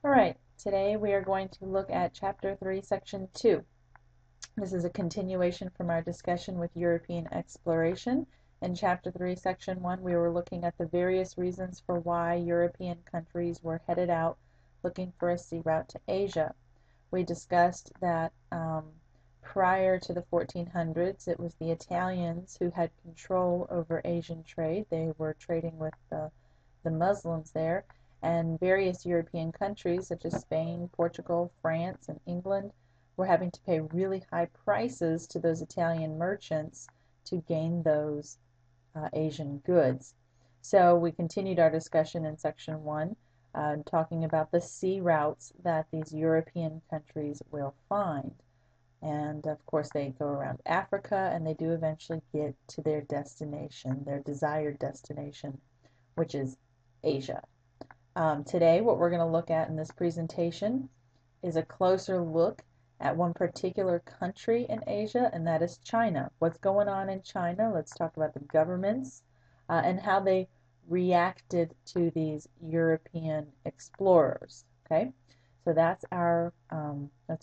Alright, today we are going to look at Chapter 3, Section 2. This is a continuation from our discussion with European exploration. In Chapter 3, Section 1, we were looking at the various reasons for why European countries were headed out looking for a sea route to Asia. We discussed that prior to the 1400s, it was the Italians who had control over Asian trade. They were trading with the Muslims there, and various European countries such as Spain, Portugal, France, and England were having to pay really high prices to those Italian merchants to gain those Asian goods. So we continued our discussion in section 1, talking about the sea routes that these European countries will find. And of course they go around Africa, and they do eventually get to their destination, their desired destination, which is Asia. Today what we're going to look at in this presentation is a closer look at one particular country in Asia, and that is China. What's going on in China? Let's talk about the governments and how they reacted to these European explorers. Okay, so that's our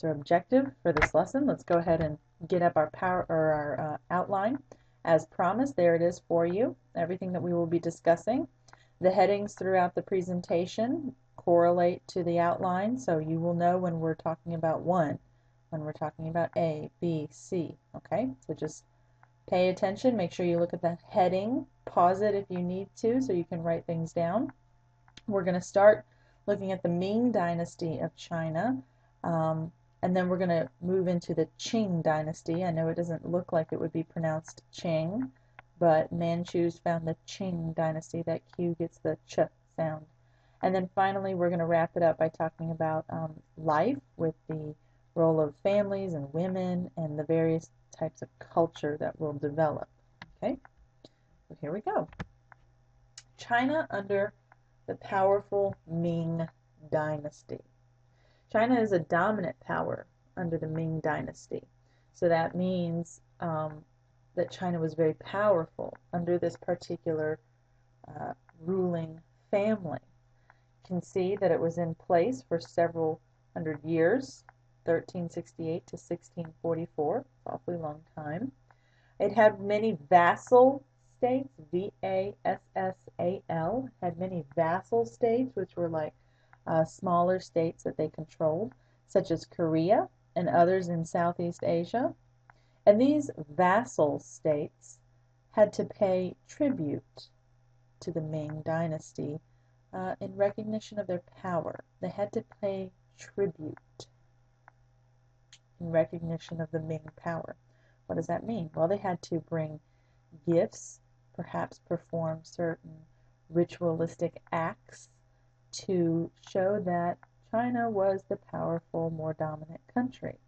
objective for this lesson. Let's go ahead and get up our outline. As promised, there it is for you. Everything that we will be discussing. The headings throughout the presentation correlate to the outline, so you will know when we're talking about one, when we're talking about A, B, C. Okay, so just pay attention. Make sure you look at the heading. Pause it if you need to so you can write things down. We're going to start looking at the Ming Dynasty of China, and then we're going to move into the Qing Dynasty. I know it doesn't look like it would be pronounced Qing, but Manchus found the Qing Dynasty. That Q gets the ch sound. And then finally we're going to wrap it up by talking about life with the role of families and women and the various types of culture that will develop. Okay, so here we go. China under the powerful Ming Dynasty. China is a dominant power under the Ming Dynasty. So that means that China was very powerful under this particular ruling family. You can see that it was in place for several hundred years, 1368 to 1644, awfully long time. It had many vassal states, V-A-S-S-A-L, had many vassal states, which were like smaller states that they controlled, such as Korea and others in Southeast Asia. And these vassal states had to pay tribute to the Ming Dynasty in recognition of their power. They had to pay tribute in recognition of the Ming power. What does that mean? Well, they had to bring gifts, perhaps perform certain ritualistic acts to show that China was the powerful, more dominant country.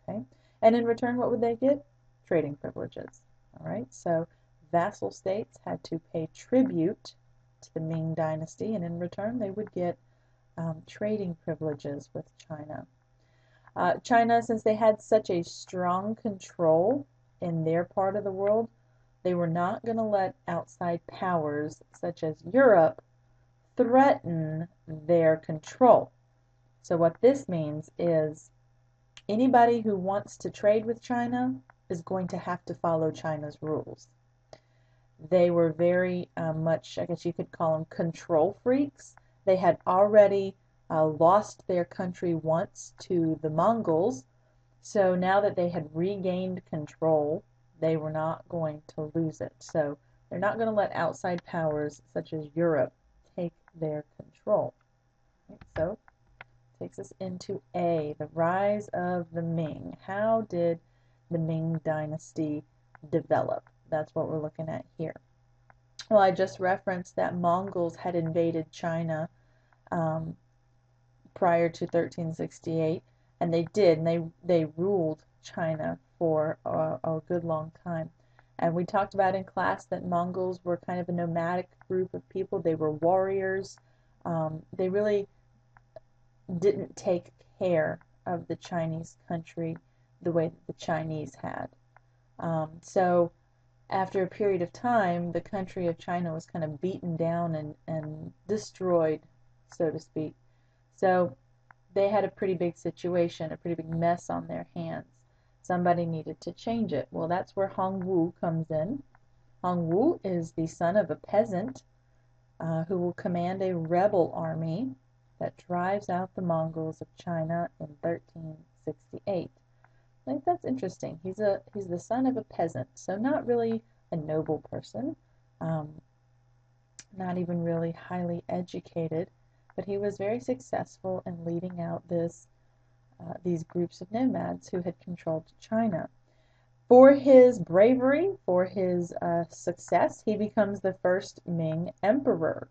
Okay? And in return, what would they get? Trading privileges. All right, so vassal states had to pay tribute to the Ming Dynasty, and in return, they would get trading privileges with China. China, since they had such a strong control in their part of the world, they were not going to let outside powers such as Europe threaten their control. So what this means is anybody who wants to trade with China is going to have to follow China's rules. They were very much, I guess you could call them control freaks. They had already lost their country once to the Mongols, so now that they had regained control, they were not going to lose it. So they're not going to let outside powers such as Europe take their control. Okay, so it takes us into A, the rise of the Ming. How did the Ming Dynasty develop? That's what we're looking at here. Well, I just referenced that Mongols had invaded China prior to 1368, and they did, and they ruled China for a good long time. And we talked about in class that Mongols were kind of a nomadic group of people. They were warriors. They really didn't take care of the Chinese country the way that the Chinese had. So after a period of time, the country of China was kind of beaten down and destroyed, so to speak. So they had a pretty big situation, a pretty big mess on their hands. Somebody needed to change it. Well, that's where Hong Wu comes in. Hong Wu is the son of a peasant who will command a rebel army that drives out the Mongols of China in 1368. I think that's interesting. He's the son of a peasant, so not really a noble person, not even really highly educated, but he was very successful in leading out these groups of nomads who had controlled China. For his bravery, for his success, he becomes the first Ming emperor.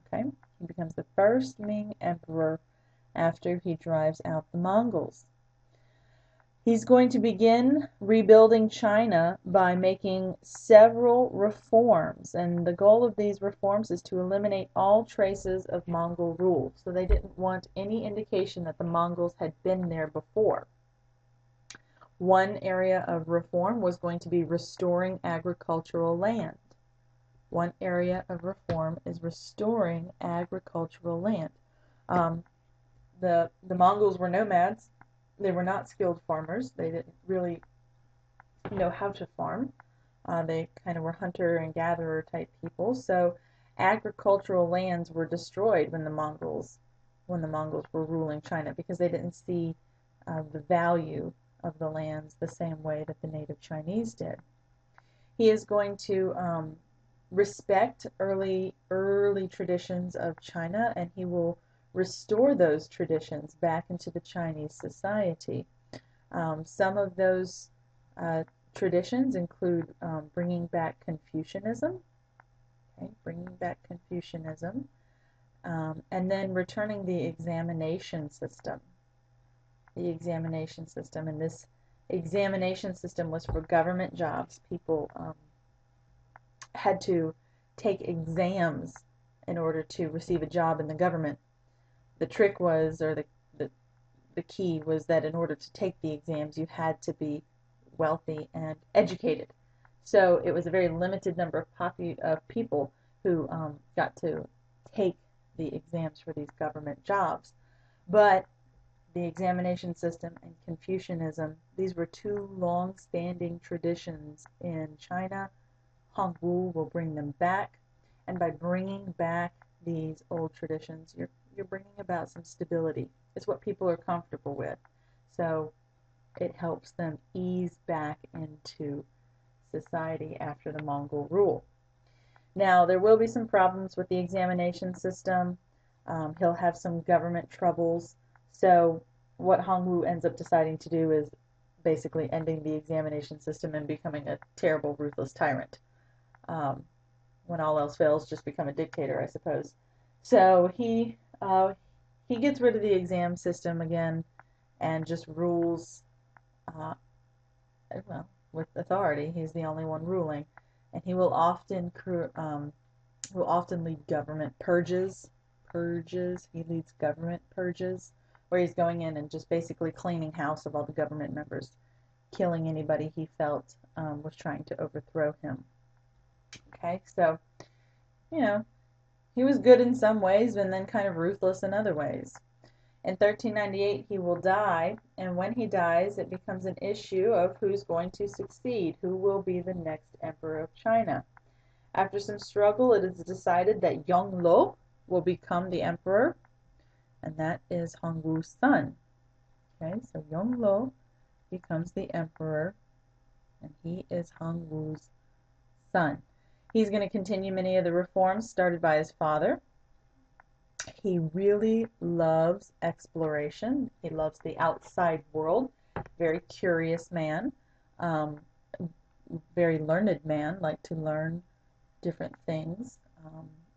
Okay, he becomes the first Ming emperor after he drives out the Mongols. He's going to begin rebuilding China by making several reforms, and the goal of these reforms is to eliminate all traces of Mongol rule. So they didn't want any indication that the Mongols had been there before. One area of reform was going to be restoring agricultural land. One area of reform is restoring agricultural land. The Mongols were nomads. They were not skilled farmers. They didn't really know how to farm. They kind of were hunter and gatherer type people. So agricultural lands were destroyed when the Mongols were ruling China, because they didn't see the value of the lands the same way that the native Chinese did. He is going to respect early traditions of China, and he will restore those traditions back into the Chinese society. Some of those traditions include bringing back Confucianism, and then returning the examination system. And this examination system was for government jobs. People had to take exams in order to receive a job in the government. The trick was, or the key was, that in order to take the exams, you had to be wealthy and educated. So it was a very limited number of people who got to take the exams for these government jobs. But the examination system and Confucianism, these were two long-standing traditions in China. Hong Wu will bring them back, and by bringing back these old traditions, you're bringing about some stability. It's what people are comfortable with, so it helps them ease back into society after the Mongol rule. Now, there will be some problems with the examination system. He'll have some government troubles. So what Hong Wu ends up deciding to do is basically ending the examination system and becoming a terrible, ruthless tyrant. When all else fails, just become a dictator, I suppose. So he gets rid of the exam system again and just rules, well, with authority. He's the only one ruling, and he will often lead government purges. He leads government purges, where he's going in and just basically cleaning house of all the government members, killing anybody he felt was trying to overthrow him. Okay, so, he was good in some ways and then kind of ruthless in other ways. In 1398, he will die, and when he dies, it becomes an issue of who's going to succeed, who will be the next emperor of China. After some struggle, it is decided that Yongle will become the emperor, and that is Hong Wu's son. Okay, so Yongle becomes the emperor, and he is Hong Wu's son. He's going to continue many of the reforms started by his father. He really loves exploration. He loves the outside world. Very curious man. Very learned man, like to learn different things.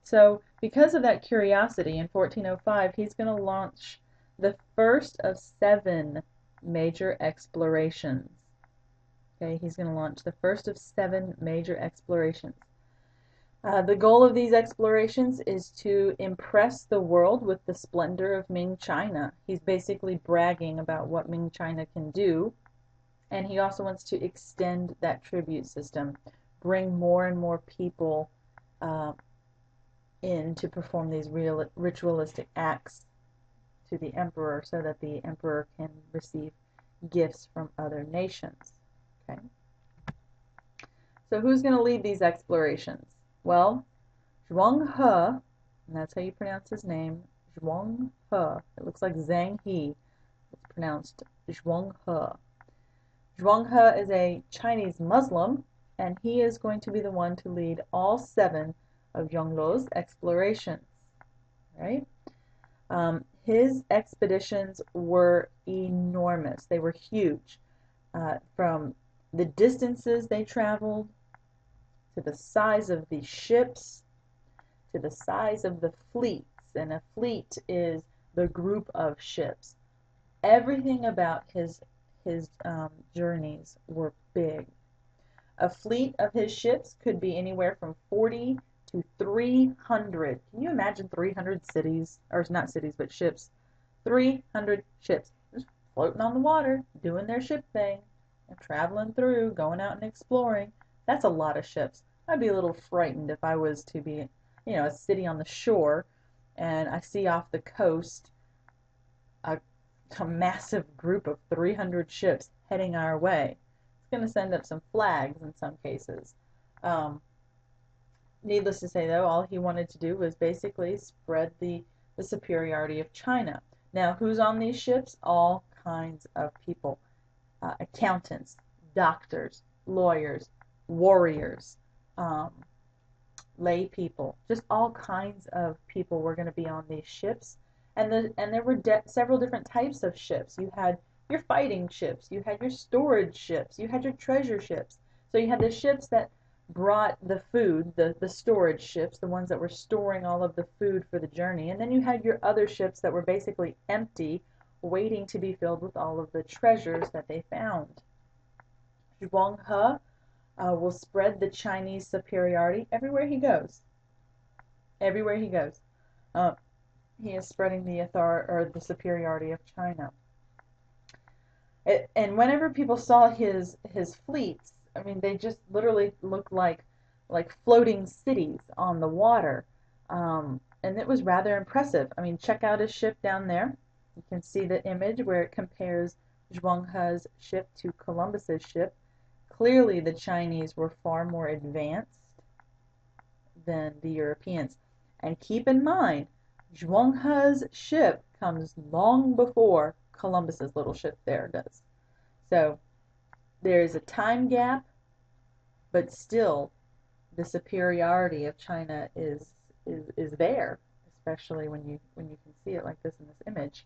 So because of that curiosity, in 1405, he's going to launch the first of 7 major explorations. Okay, he's going to launch the first of 7 major explorations. The goal of these explorations is to impress the world with the splendor of Ming China. He's basically bragging about what Ming China can do, and he also wants to extend that tribute system, bring more and more people in to perform these ritualistic acts to the emperor so that the emperor can receive gifts from other nations. Okay. So who's going to lead these explorations? Well, Zhuang He, and that's how you pronounce his name, Zhuang He. It looks like Zhang He. It's pronounced Zhuang He. Zhuang He is a Chinese Muslim, and he is going to be the one to lead all 7 of Yongluo's explorations. Right? His expeditions were enormous. They were huge. From the distances they traveled, to the size of the ships, to the size of the fleets. And a fleet is the group of ships. Everything about his journeys were big. A fleet of his ships could be anywhere from 40 to 300. Can you imagine 300 cities, or not cities, but ships? 300 ships just floating on the water, doing their ship thing, and traveling through, going out and exploring. That's a lot of ships. I'd be a little frightened if I was to be, a city on the shore, and I see off the coast a massive group of 300 ships heading our way. It's going to send up some flags in some cases. Needless to say, though, all he wanted to do was basically spread the superiority of China. Now, who's on these ships? All kinds of people. Accountants, doctors, lawyers, warriors, lay people, just all kinds of people were going to be on these ships. And there were several different types of ships. You had your fighting ships, you had your storage ships, you had your treasure ships. So you had the ships that brought the food, the storage ships, the ones that were storing all of the food for the journey. And then you had your other ships that were basically empty, waiting to be filled with all of the treasures that they found. Zhuang He will spread the Chinese superiority everywhere he goes. Everywhere he goes. He is spreading the superiority of China. And whenever people saw his fleets, I mean, they just literally looked like floating cities on the water. And it was rather impressive. I mean, check out his ship down there. You can see the image where it compares Zhuang He's ship to Columbus's ship. Clearly, the Chinese were far more advanced than the Europeans. And keep in mind, Zhuang He's ship comes long before Columbus's little ship there does. So there's a time gap, but still the superiority of China is there, especially when you can see it like this in this image.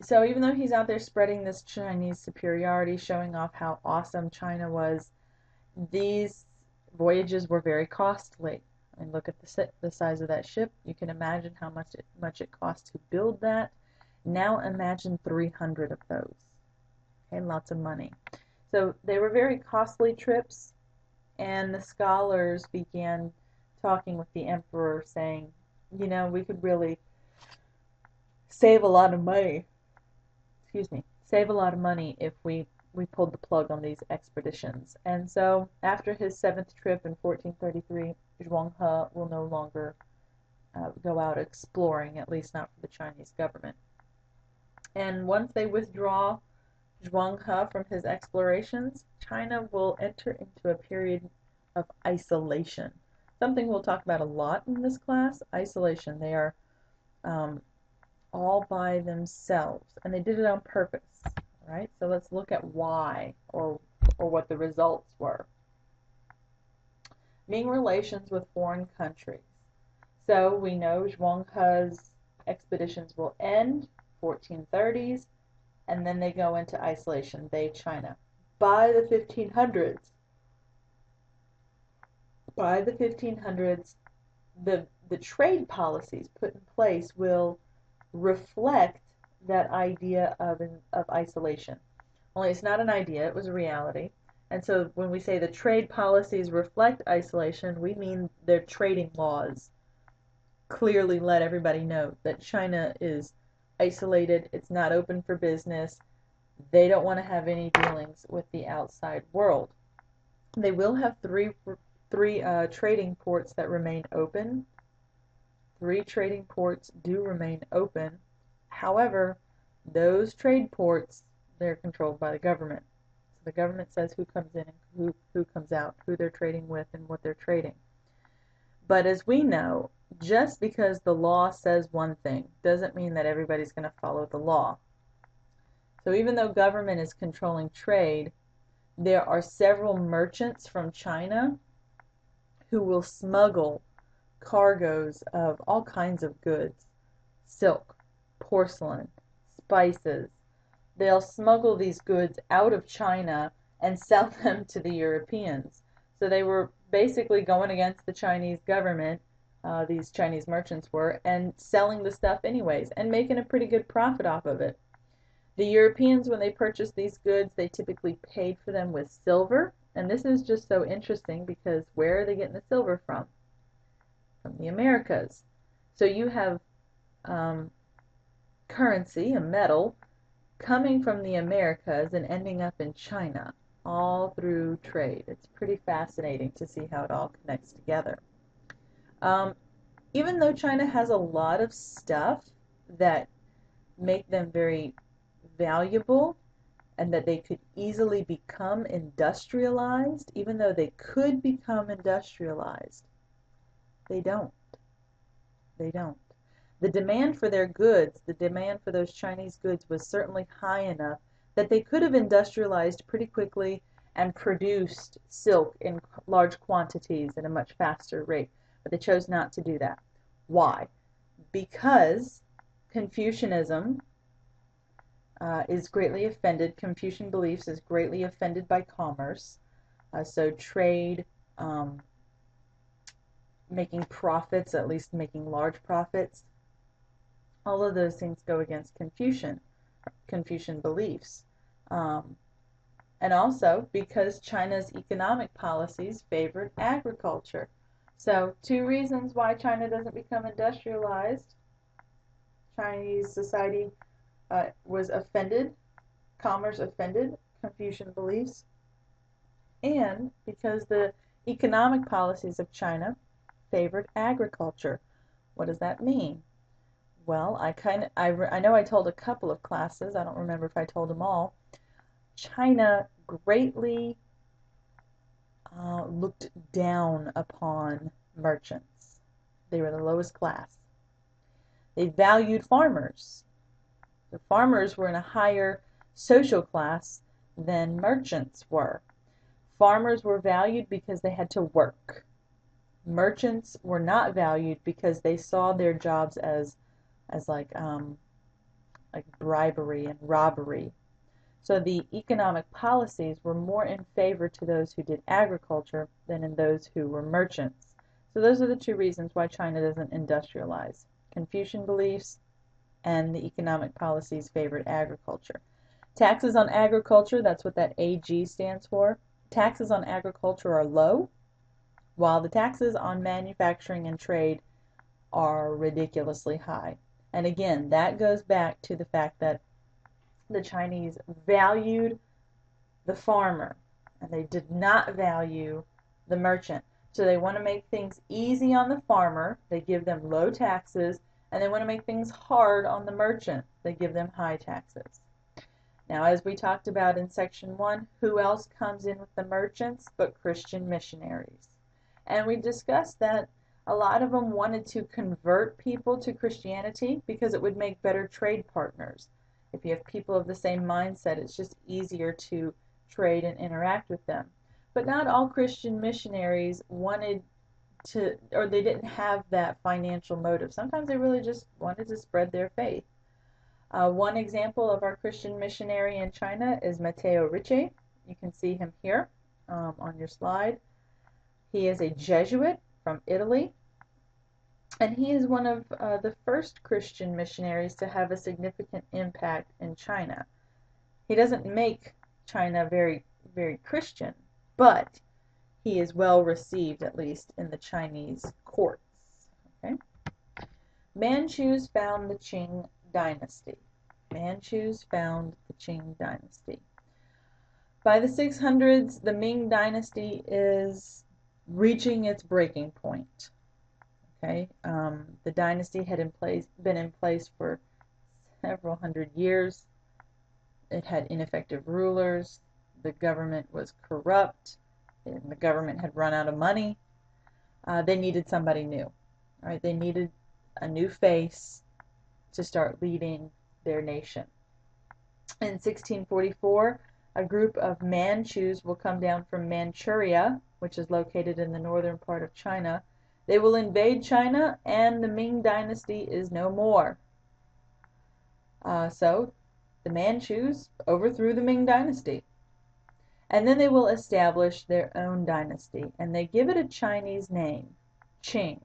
So even though he's out there spreading this Chinese superiority, showing off how awesome China was, these voyages were very costly. I mean, look at the size of that ship. You can imagine how much it cost to build that. Now imagine 300 of those. Okay, lots of money. So they were very costly trips, and the scholars began talking with the emperor, saying, we could really save a lot of money. Save a lot of money if we pulled the plug on these expeditions. And so after his 7th trip in 1433, Zhuang He will no longer go out exploring, at least not for the Chinese government. And once they withdraw Zhuang He from his explorations, China will enter into a period of isolation. Something we'll talk about a lot in this class, isolation. They are all by themselves, and they did it on purpose. Right? So let's look at why, or what the results were. Ming relations with foreign countries. So we know Zhuang He's expeditions will end 1430s, and then they go into isolation, China. By the 1500s, the trade policies put in place will reflect that idea of isolation. Only it's not an idea, it was a reality. And so when we say the trade policies reflect isolation, we mean their trading laws clearly let everybody know that China is isolated, it's not open for business, they don't want to have any dealings with the outside world. They will have three trading ports that remain open. 3 trading ports do remain open. However, those trade ports, they're controlled by the government. So the government says who comes in and who comes out, who they're trading with and what they're trading. But as we know, just because the law says one thing doesn't mean that everybody's going to follow the law. So even though government is controlling trade, there are several merchants from China who will smuggle cargoes of all kinds of goods, silk, porcelain, spices. They'll smuggle these goods out of China and sell them to the Europeans. So they were basically going against the Chinese government, these Chinese merchants were, and selling the stuff anyways and making a pretty good profit off of it. The Europeans, when they purchased these goods, they typically paid for them with silver. And this is just so interesting because where are they getting the silver from? From the Americas. So you have currency, a metal, coming from the Americas and ending up in China, all through trade. It's pretty fascinating to see how it all connects together. Even though China has a lot of stuff that make them very valuable and that they could easily become industrialized, even though they could become industrialized, they don't. They don't. The demand for their goods, the demand for those Chinese goods was certainly high enough that they could have industrialized pretty quickly and produced silk in large quantities at a much faster rate. But they chose not to do that. Why? Because Confucianism is greatly offended. Confucian beliefs is greatly offended by commerce. So trade, making profits, at least making large profits, all of those things go against Confucian beliefs. And also because China's economic policies favored agriculture. So 2 reasons why China doesn't become industrialized. Chinese society was offended, commerce offended Confucian beliefs, and because the economic policies of China favored agriculture. What does that mean? Well, I know I told a couple of classes, I don't remember if I told them all. China greatly looked down upon merchants. They were the lowest class. They valued farmers. The farmers were in a higher social class than merchants were. Farmers were valued because they had to work. Merchants were not valued because they saw their jobs as like bribery and robbery. So the economic policies were more in favor to those who did agriculture than in those who were merchants. So those are the 2 reasons why China doesn't industrialize. Confucian beliefs and the economic policies favored agriculture. Taxes on agriculture, that's what that AG stands for. Taxes on agriculture are low, while the taxes on manufacturing and trade are ridiculously high. And again, that goes back to the fact that the Chinese valued the farmer and they did not value the merchant. So they want to make things easy on the farmer, they give them low taxes, and they want to make things hard on the merchant, they give them high taxes. Now, as we talked about in section 1, who else comes in with the merchants but Christian missionaries? And we discussed that a lot of them wanted to convert people to Christianity because it would make better trade partners. If you have people of the same mindset, it's just easier to trade and interact with them. But not all Christian missionaries wanted to, or they didn't have that financial motive. Sometimes they really just wanted to spread their faith. One example of our Christian missionary in China is Matteo Ricci. You can see him here on your slide. He is a Jesuit from Italy, and he is one of the first Christian missionaries to have a significant impact in China. He doesn't make China very, very Christian, but he is well received, at least in the Chinese courts. Okay? Manchus found the Qing dynasty. Manchus found the Qing dynasty. By the 600s, the Ming dynasty is reaching its breaking point. Okay, the dynasty had been in place for several hundred years. It had ineffective rulers. The government was corrupt, and the government had run out of money. They needed somebody new. All right, they needed a new face to start leading their nation. In 1644, a group of Manchus will come down from Manchuria, which is located in the northern part of China. They will invade China, and the Ming Dynasty is no more. So the Manchus overthrew the Ming Dynasty. And then they will establish their own dynasty, and they give it a Chinese name, Qing.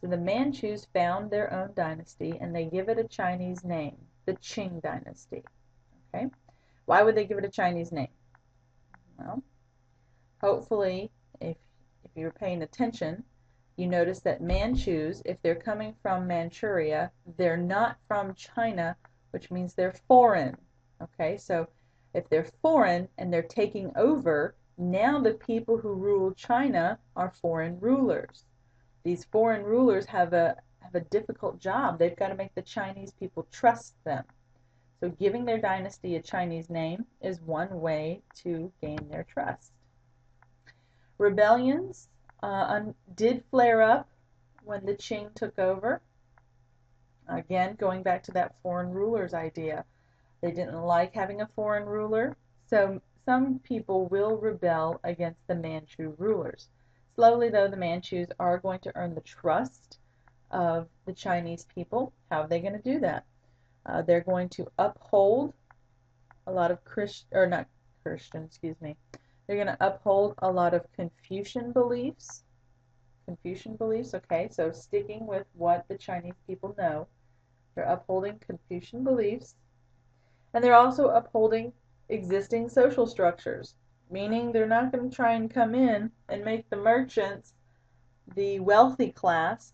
So the Manchus found their own dynasty, and they give it a Chinese name, the Qing Dynasty. Okay? Why would they give it a Chinese name? Well, hopefully, if you're paying attention, you notice that Manchus, if they're coming from Manchuria, they're not from China, which means they're foreign. Okay, so if they're foreign and they're taking over, now the people who rule China are foreign rulers. These foreign rulers have a difficult job. They've got to make the Chinese people trust them. So giving their dynasty a Chinese name is one way to gain their trust. Rebellions did flare up when the Qing took over. Again, going back to that foreign rulers idea. They didn't like having a foreign ruler, so some people will rebel against the Manchu rulers. Slowly, though, the Manchus are going to earn the trust of the Chinese people. How are they going to do that? They're going to uphold a lot of They're going to uphold a lot of Confucian beliefs. Okay, so sticking with what the Chinese people know. They're upholding Confucian beliefs. And they're also upholding existing social structures, meaning they're not going to try and come in and make the merchants the wealthy class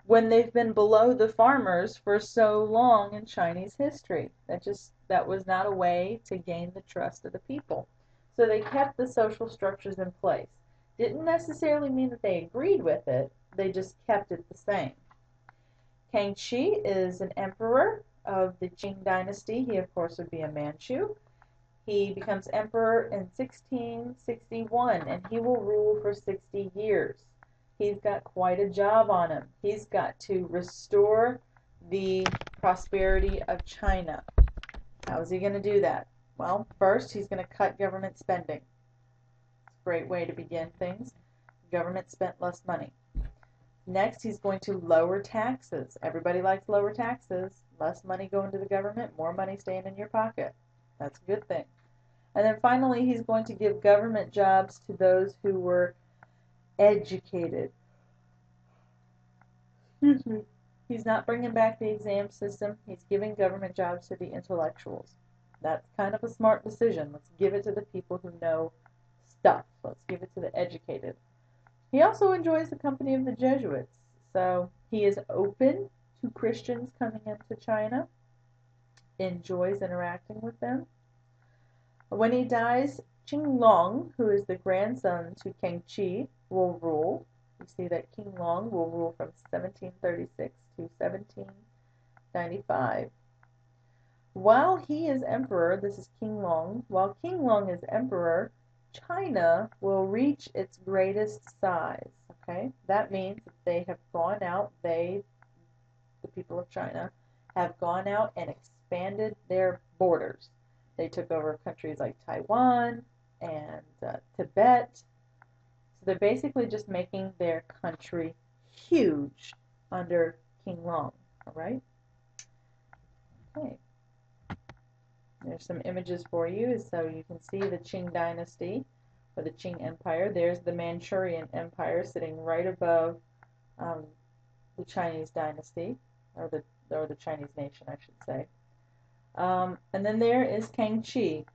when they've been below the farmers for so long in Chinese history. That was not a way to gain the trust of the people. So they kept the social structures in place. Didn't necessarily mean that they agreed with it, they just kept it the same. Kangxi is an emperor of the Qing Dynasty. He, of course, would be a Manchu. He becomes emperor in 1661, and he will rule for 60 years. He's got quite a job on him. He's got to restore the prosperity of China. How is he going to do that? Well, first, he's going to cut government spending. It's a great way to begin things. Government spent less money. Next, he's going to lower taxes. Everybody likes lower taxes. Less money going to the government, more money staying in your pocket. That's a good thing. And then finally, he's going to give government jobs to those who were educated. Excuse me. He's not bringing back the exam system. He's giving government jobs to the intellectuals. That's kind of a smart decision. Let's give it to the people who know stuff. Let's give it to the educated. He also enjoys the company of the Jesuits, so he is open to Christians coming into China, enjoys interacting with them. When he dies, Qing Long, who is the grandson to Kangxi, will rule. You see that King Long will rule from 1736 to 1795. While he is emperor, this is King Long, while King Long is emperor, China will reach its greatest size. Okay, that means that they have gone out, the people of China, have gone out and expanded their borders. They took over countries like Taiwan and Tibet. So they're basically just making their country huge under King Long. All right. Okay. There's some images for you so you can see the Qing Dynasty or the Qing Empire. There's the Manchurian Empire sitting right above the Chinese Dynasty, or the Chinese nation, I should say. And then there is Kangxi,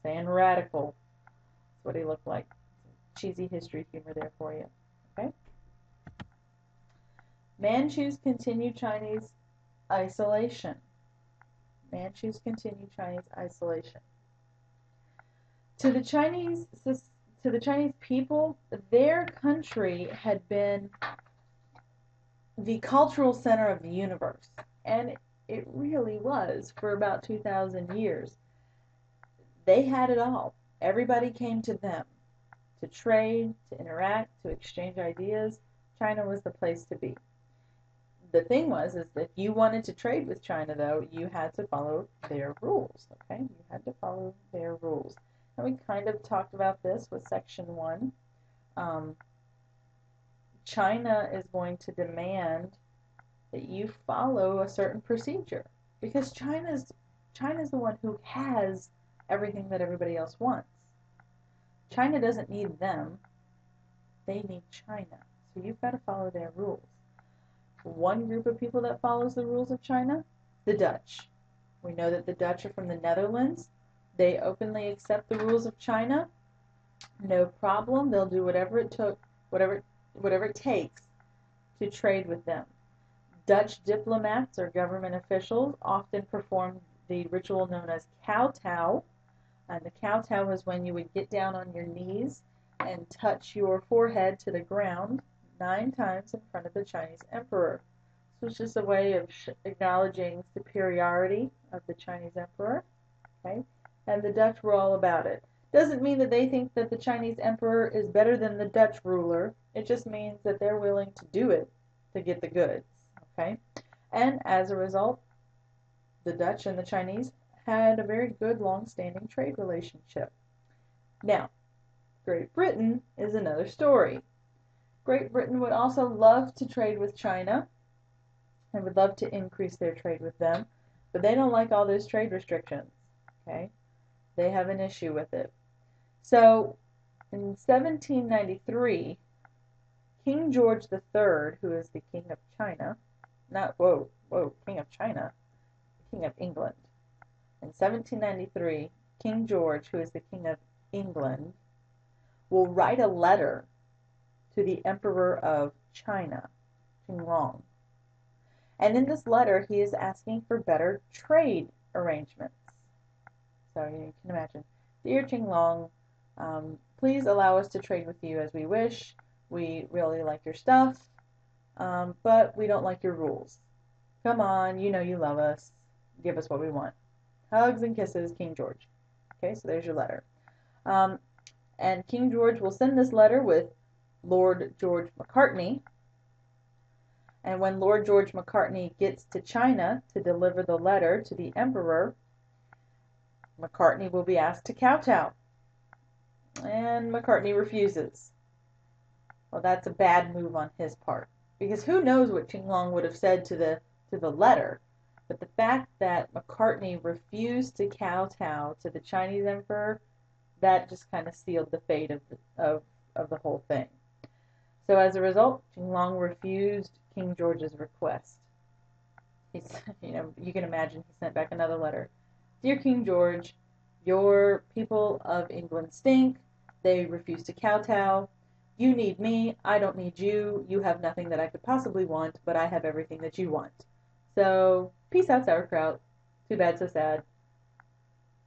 saying radical. That's what he looked like. Cheesy history humor there for you. Okay. Manchus continue Chinese isolation. Manchus continue Chinese isolation. To the Chinese people, their country had been the cultural center of the universe. And it really was for about 2,000 years. They had it all. Everybody came to them to trade, to interact, to exchange ideas. China was the place to be. The thing was is that if you wanted to trade with China, though, you had to follow their rules. Okay, you had to follow their rules. And we kind of talked about this with section 1. China is going to demand that you follow a certain procedure because China's the one who has everything that everybody else wants. China doesn't need them. They need China. So you've got to follow their rules. One group of people that follows the rules of China, the Dutch. We know that the Dutch are from the Netherlands. They openly accept the rules of China. No problem. They'll do whatever it takes to trade with them. Dutch diplomats or government officials often perform the ritual known as kowtow. And the kowtow is when you would get down on your knees and touch your forehead to the ground 9 times in front of the Chinese emperor. This was just a way of acknowledging superiority of the Chinese emperor. Okay? And the Dutch were all about it. Doesn't mean that they think that the Chinese emperor is better than the Dutch ruler. It just means that they're willing to do it to get the goods. Okay? And as a result, the Dutch and the Chinese had a very good long-standing trade relationship. Now, Great Britain is another story. Great Britain would also love to trade with China and would love to increase their trade with them, but they don't like all those trade restrictions. Okay? They have an issue with it. So, in 1793, King George III, who is the King of China, King of China, King of England. In 1793, King George, who is the King of England, will write a letter to the Emperor of China, Qinglong. And in this letter, he is asking for better trade arrangements. So you can imagine, Dear Qinglong, please allow us to trade with you as we wish. We really like your stuff, but we don't like your rules. Come on, you know you love us. Give us what we want. Hugs and kisses, King George. Okay, so there's your letter. And King George will send this letter with Lord George Macartney. And when Lord George Macartney gets to China to deliver the letter to the emperor, Macartney will be asked to kowtow. And Macartney refuses. Well, that's a bad move on his part. Because who knows what Qinglong would have said to the letter. But the fact that Macartney refused to kowtow to the Chinese emperor, that just kind of sealed the fate of the whole thing. So as a result, Qinglong refused King George's request. You can imagine he sent back another letter. Dear King George, your people of England stink. They refuse to kowtow. You need me. I don't need you. You have nothing that I could possibly want, but I have everything that you want. So, peace out, sauerkraut. Too bad, so sad.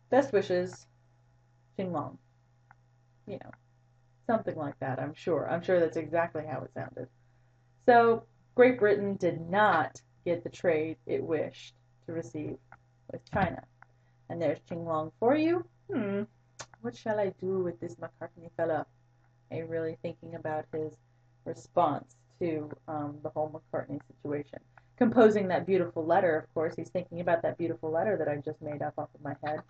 Best wishes, Qinglong. Something like that, I'm sure. I'm sure that's exactly how it sounded. So, Great Britain did not get the trade it wished to receive with China. And there's Qinglong for you. What shall I do with this Macartney fella? I'm really thinking about his response to the whole Macartney situation. Composing that beautiful letter, of course, he's thinking about that beautiful letter that I just made up off of my head.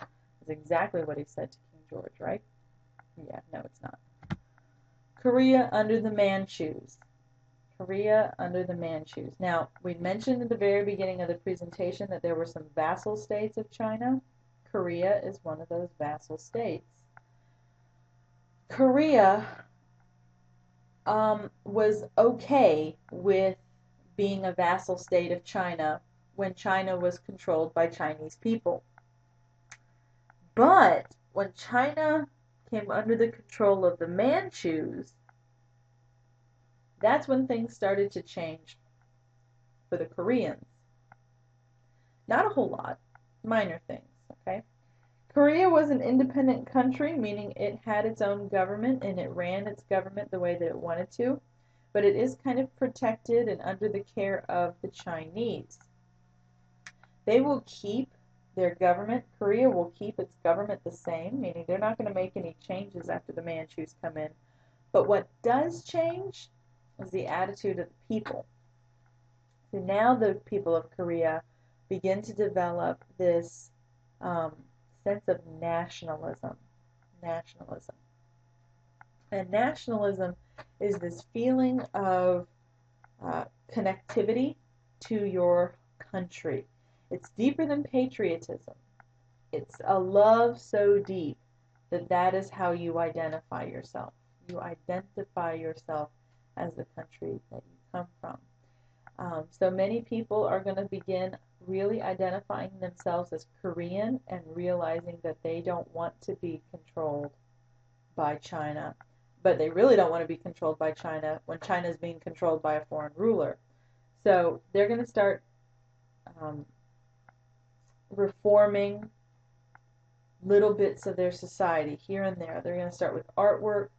Is exactly what he said to King George, right? Yeah, no, it's not. Korea under the Manchus. Korea under the Manchus. Now, we mentioned at the very beginning of the presentation that there were some vassal states of China. Korea is one of those vassal states. Korea was okay with being a vassal state of China when China was controlled by Chinese people. But when China came under the control of the Manchus, that's when things started to change for the Koreans. Not a whole lot, minor things, okay? Korea was an independent country, meaning it had its own government and it ran its government the way that it wanted to. but it is kind of protected and under the care of the Chinese. They will keep their government. Korea will keep its government the same, meaning they're not going to make any changes after the Manchus come in. But what does change is the attitude of the people. So now the people of Korea begin to develop this sense of nationalism. Nationalism. And nationalism is this feeling of connectivity to your country. It's deeper than patriotism. It's a love so deep that that is how you identify yourself. You identify yourself as the country that you come from. So many people are going to begin really identifying themselves as Korean and realizing that they don't want to be controlled by China. But they really don't want to be controlled by China when China is being controlled by a foreign ruler. So they're going to start reforming little bits of their society here and there. They're going to start with artwork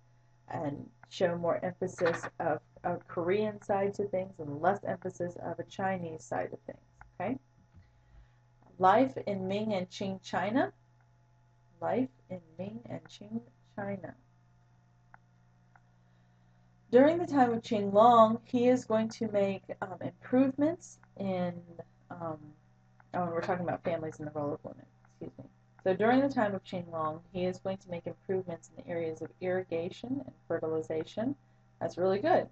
and show more emphasis of a Korean side to things and less emphasis of a Chinese side of things. Okay? Life in Ming and Qing China. Life in Ming and Qing China. During the time of Qinglong, he is going to make improvements in, we're talking about families and the role of women, excuse me. So during the time of Qinglong, he is going to make improvements in the areas of irrigation and fertilization. That's really good.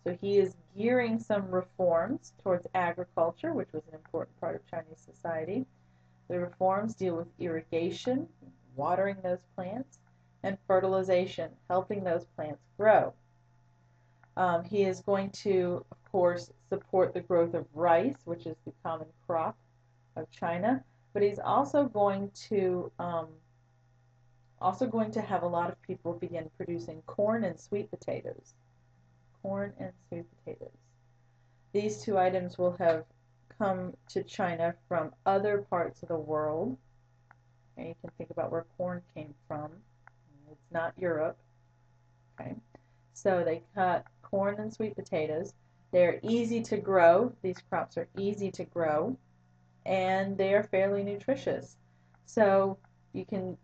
So he is gearing some reforms towards agriculture, which was an important part of Chinese society. The reforms deal with irrigation, watering those plants, and fertilization, helping those plants grow. He is going to, of course, support the growth of rice, which is the common crop of China, but he's also going to have a lot of people begin producing corn and sweet potatoes. Corn and sweet potatoes. These two items will have come to China from other parts of the world. Okay, you can think about where corn came from. It's not Europe. Okay, so they cut corn and sweet potatoes. They're easy to grow. These crops are easy to grow, and they are fairly nutritious. So you can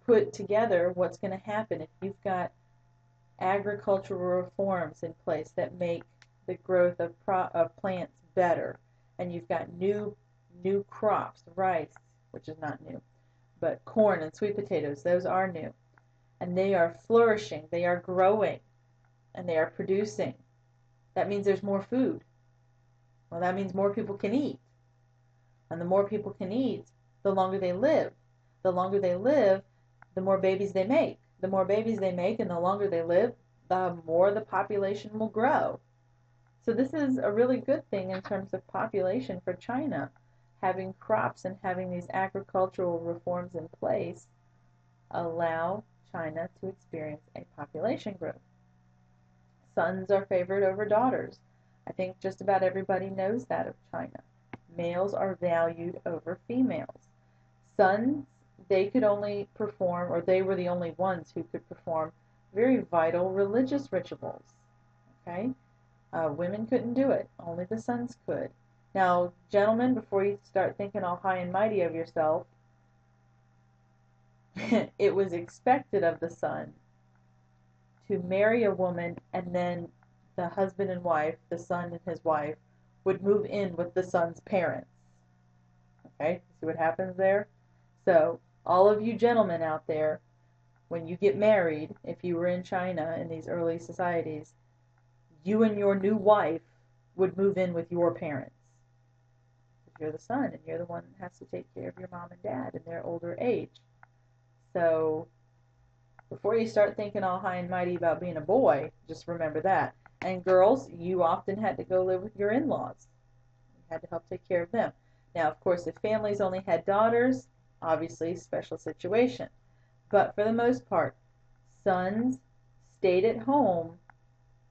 put together what's going to happen if you've got agricultural reforms in place that make the growth of plants better, and you've got new crops, rice, which is not new, but corn and sweet potatoes, those are new, and they are flourishing, they are growing, and they are producing. That means there's more food. Well, that means more people can eat, and the more people can eat, the longer they live. The longer they live, the more babies they make. The more babies they make and the longer they live, the more the population will grow. So this is a really good thing in terms of population for China. Having crops and having these agricultural reforms in place allow China to experience a population growth. Sons are favored over daughters. I think just about everybody knows that of China. Males are valued over females. Sons, they could only perform, or they were the only ones who could perform very vital religious rituals. Okay? Women couldn't do it. Only the sons could. Now, gentlemen, before you start thinking all high and mighty of yourself, it was expected of the son to marry a woman, and then the husband and wife, the son and his wife, would move in with the son's parents. Okay? See what happens there? So, all of you gentlemen out there, when you get married, if you were in China in these early societies, you and your new wife would move in with your parents. If you're the son and you're the one that has to take care of your mom and dad in their older age. So before you start thinking all high and mighty about being a boy, just remember that. And girls, you often had to go live with your in-laws. You had to help take care of them. Now, of course, if families only had daughters, obviously special situation. But for the most part, sons stayed at home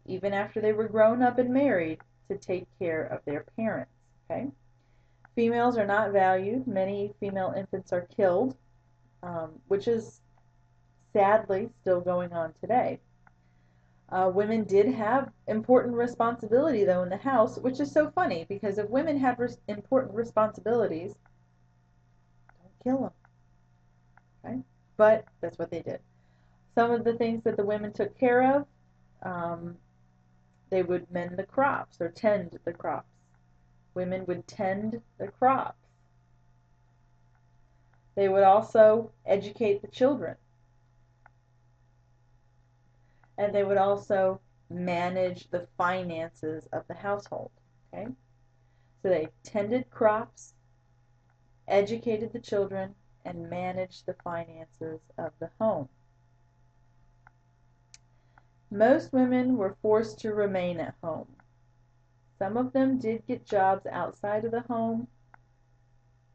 even after they were grown up and married to take care of their parents. Okay? Females are not valued. Many female infants are killed, which is sadly still going on today. Women did have important responsibility, though, in the house, which is so funny because if women had important responsibilities, don't kill them, right? But that's what they did. Some of the things that the women took care of, um, they would mend the crops or tend the crops. Women would tend the crops. They would also educate the children. And they would also manage the finances of the household. Okay? So they tended crops, educated the children, and managed the finances of the home. Most women were forced to remain at home. Some of them did get jobs outside of the home.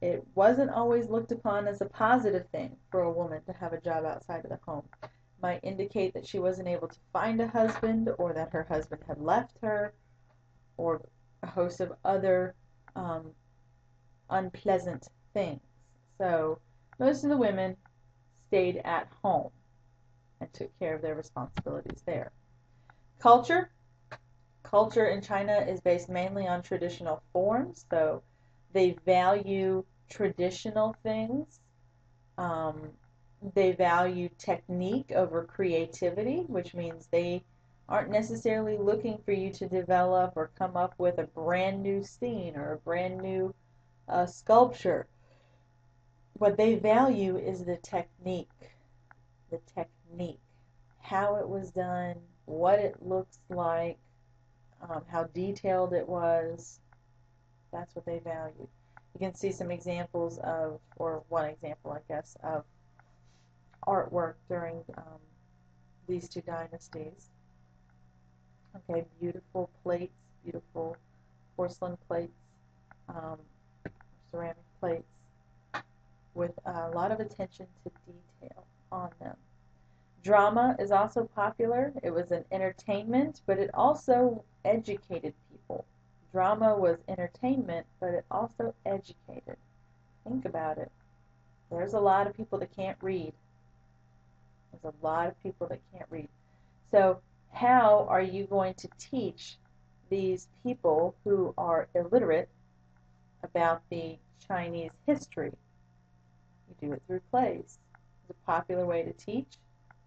It wasn't always looked upon as a positive thing for a woman to have a job outside of the home. It might indicate that she wasn't able to find a husband, or that her husband had left her, or a host of other unpleasant things. So most of the women stayed at home and took care of their responsibilities there. Culture. Culture in China is based mainly on traditional forms, so they value traditional things. They value technique over creativity, which means they aren't necessarily looking for you to develop or come up with a brand new scene or a brand new sculpture. What they value is the technique. The technique. How it was done, what it looks like, how detailed it was. That's what they valued. You can see some examples of, or one example, I guess, of artwork during these two dynasties. Okay, beautiful plates, beautiful porcelain plates, um, ceramic plates, with a lot of attention to detail on them. Drama is also popular. It was an entertainment, but it also educated people. Drama was entertainment, but it also educated. Think about it. There's a lot of people that can't read. There's a lot of people that can't read. So how are you going to teach these people who are illiterate about the Chinese history? You do it through plays. It's a popular way to teach,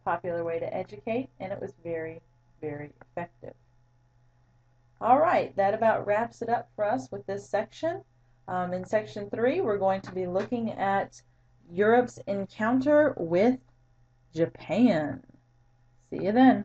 popular way to educate, and it was very, very effective. All right, that about wraps it up for us with this section. In section 3, we're going to be looking at Europe's encounter with Japan. See you then.